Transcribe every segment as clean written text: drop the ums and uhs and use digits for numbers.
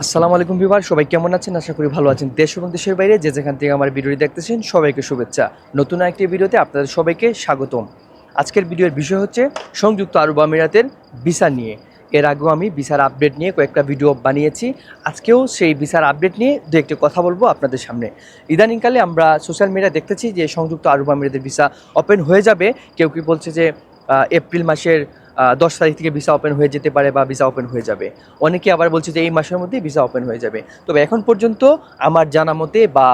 আসসালামু আলাইকুম ভিউয়ার, সবাই কেমন আছেন? আশা করি ভালো আছেন। দেশ এবং দেশের বাইরে যে যেখান থেকে আমার ভিডিওটি দেখতেছেন সবাইকে শুভেচ্ছা। নতুন একটি ভিডিওতে আপনাদের সবাইকে স্বাগতম। আজকের ভিডিওর বিষয় হচ্ছে সংযুক্ত আরব আমিরাতের ভিসা নিয়ে। এর আগেও আমি ভিসার আপডেট নিয়ে কয়েকটা ভিডিও বানিয়েছি। আজকেও সেই ভিসার আপডেট নিয়ে দু একটি কথা বলবো আপনাদের সামনে। ইদানিংকালে আমরা সোশ্যাল মিডিয়া দেখতেছি যে সংযুক্ত আরব আমিরাতের ভিসা ওপেন হয়ে যাবে। কেউ কি বলছে যে এপ্রিল মাসের 10 তারিখ থেকে ভিসা ওপেন হয়ে যেতে পারে বা ভিসা ওপেন হয়ে যাবে। অনেকে আবার বলছে যে এই মাসের মধ্যেই ভিসা ওপেন হয়ে যাবে। তবে এখন পর্যন্ত আমার জানা মতে বা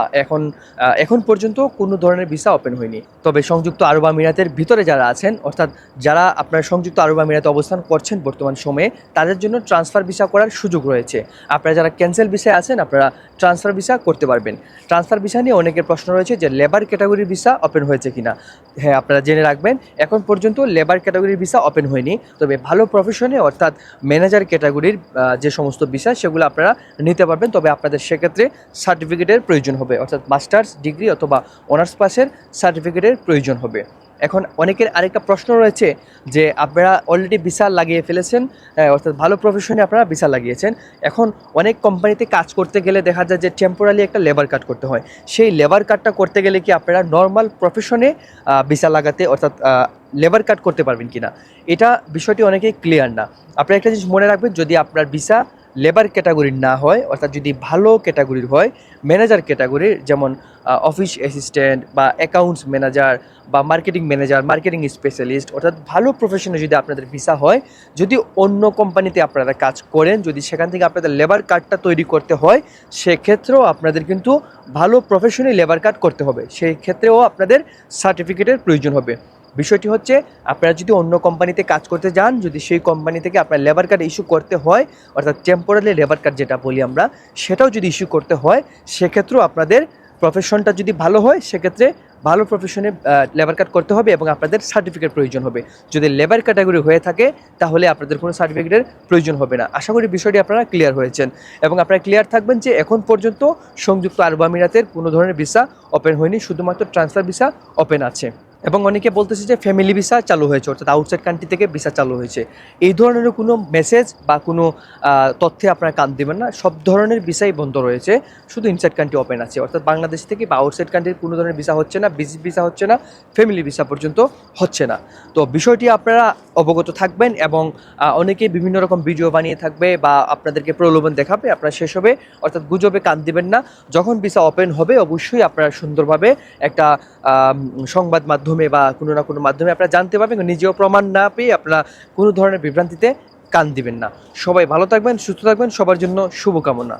এখন পর্যন্ত কোনো ধরনের ভিসা ওপেন হয়নি। তবে সংযুক্ত আরব আমিরাতের ভিতরে যারা আছেন, অর্থাৎ যারা আপনার সংযুক্ত আরব আমিরাতে অবস্থান করছেন বর্তমান সময়ে, তাদের জন্য ট্রান্সফার ভিসা করার সুযোগ রয়েছে। আপনারা যারা ক্যান্সেল ভিসায় আছেন, আপনারা ট্রান্সফার ভিসা করতে পারবেন। ট্রান্সফার ভিসা নিয়ে অনেকের প্রশ্ন রয়েছে যে লেবার ক্যাটাগরির ভিসা ওপেন হয়েছে কিনা। হ্যাঁ, আপনারা জেনে রাখবেন, এখন পর্যন্ত লেবার ক্যাটাগরির ভিসা ওপেন হয়নি। তবে ভালো প্রফেশনে, অর্থাৎ ম্যানেজার ক্যাটাগরির যে সমস্ত ভিসা সেগুলো আপনারা নিতে পারবেন। তবে আপনাদের সেক্ষেত্রে সার্টিফিকেটের প্রয়োজন হবে, অর্থাৎ মাস্টার্স ডিগ্রি অথবা অনার্স পাসের সার্টিফিকেটের প্রয়োজন হবে। এখন অনেকের আরেকটা প্রশ্ন রয়েছে যে আপনারা অলরেডি ভিসা লাগিয়ে ফেলেছেন, অর্থাৎ ভালো প্রফেশনে আপনারা ভিসা লাগিয়েছেন। এখন অনেক কোম্পানিতে কাজ করতে গেলে দেখা যায় যে টেম্পোরারি একটা লেবার কার্ড করতে হয়। সেই লেবার কার্ডটা করতে গেলে কি আপনারা নর্মাল প্রফেশনে ভিসা লাগাতে, অর্থাৎ লেবার কার্ড করতে পারবেন কিনা, এটা বিষয়টি অনেকেই ক্লিয়ার না। আপনারা একটা জিনিস মনে রাখবেন, যদি আপনার ভিসা লেবার ক্যাটাগরির না হয়, অর্থাৎ যদি ভালো ক্যাটাগরির হয়, ম্যানেজার ক্যাটাগরির, যেমন অফিস অ্যাসিস্ট্যান্ট বা অ্যাকাউন্টস ম্যানেজার বা মার্কেটিং ম্যানেজার, মার্কেটিং স্পেশালিস্ট, অর্থাৎ ভালো প্রফেশনে যদি আপনাদের ভিসা হয়, যদি অন্য কোম্পানিতে আপনারা কাজ করেন, যদি সেখান থেকে আপনাদের লেবার কার্ডটা তৈরি করতে হয়, সেক্ষেত্রেও আপনাদের কিন্তু ভালো প্রফেশনে লেবার কার্ড করতে হবে। সেই ক্ষেত্রেও আপনাদের সার্টিফিকেটের প্রয়োজন হবে। বিষয়টি হচ্ছে, আপনারা যদি অন্য কোম্পানিতে কাজ করতে যান, যদি সেই কোম্পানি থেকে আপনার লেবার কার্ড ইস্যু করতে হয়, অর্থাৎ টেম্পোরারি লেবার কার্ড যেটা বলি আমরা, সেটাও যদি ইস্যু করতে হয়, সেক্ষেত্রেও আপনাদের প্রফেশনটা যদি ভালো হয়, সেক্ষেত্রে ভালো প্রফেশনে লেবার কার্ড করতে হবে এবং আপনাদের সার্টিফিকেট প্রয়োজন হবে। যদি লেবার ক্যাটাগরি হয়ে থাকে, তাহলে আপনাদের কোনো সার্টিফিকেটের প্রয়োজন হবে না। আশা করি বিষয়টি আপনারা ক্লিয়ার হয়েছেন এবং আপনারা ক্লিয়ার থাকবেন যে এখন পর্যন্ত সংযুক্ত আরব আমিরাতের কোনো ধরনের ভিসা ওপেন হয়নি, শুধুমাত্র ট্রান্সফার ভিসা ওপেন আছে। এবং অনেকে বলতেছে যে ফ্যামিলি ভিসা চালু হয়েছে, অর্থাৎ আউটসাইড কান্ট্রি থেকে ভিসা চালু হয়েছে। এই ধরনের কোনো মেসেজ বা কোনো তথ্যে আপনারা কান দেবেন না। সব ধরনের ভিসাই বন্ধ রয়েছে, শুধু ইনসাইড কান্ট্রি ওপেন আছে। অর্থাৎ বাংলাদেশ থেকে বা আউটসাইড কান্ট্রির কোনো ধরনের ভিসা হচ্ছে না, ভিজিট ভিসা হচ্ছে না, ফ্যামিলি ভিসা পর্যন্ত হচ্ছে না। তো বিষয়টি আপনারা অবগত থাকবেন এবং অনেকেই বিভিন্ন রকম ভিডিও বানিয়ে থাকবে বা আপনাদেরকে প্রলোভন দেখাবে, আপনারা সেসবে, অর্থাৎ গুজবে কান দিবেন না। যখন ভিসা ওপেন হবে, অবশ্যই আপনারা সুন্দরভাবে একটা সংবাদ মাধ্যমে বা কোনো না কোনো মাধ্যমে আপনারা জানতে পারবেন। নিজেও প্রমাণ না পেয়ে আপনারা কোনো ধরনের বিভ্রান্তিতে কান দিবেন না। সবাই ভালো থাকবেন, সুস্থ থাকবেন, সবার জন্য শুভকামনা।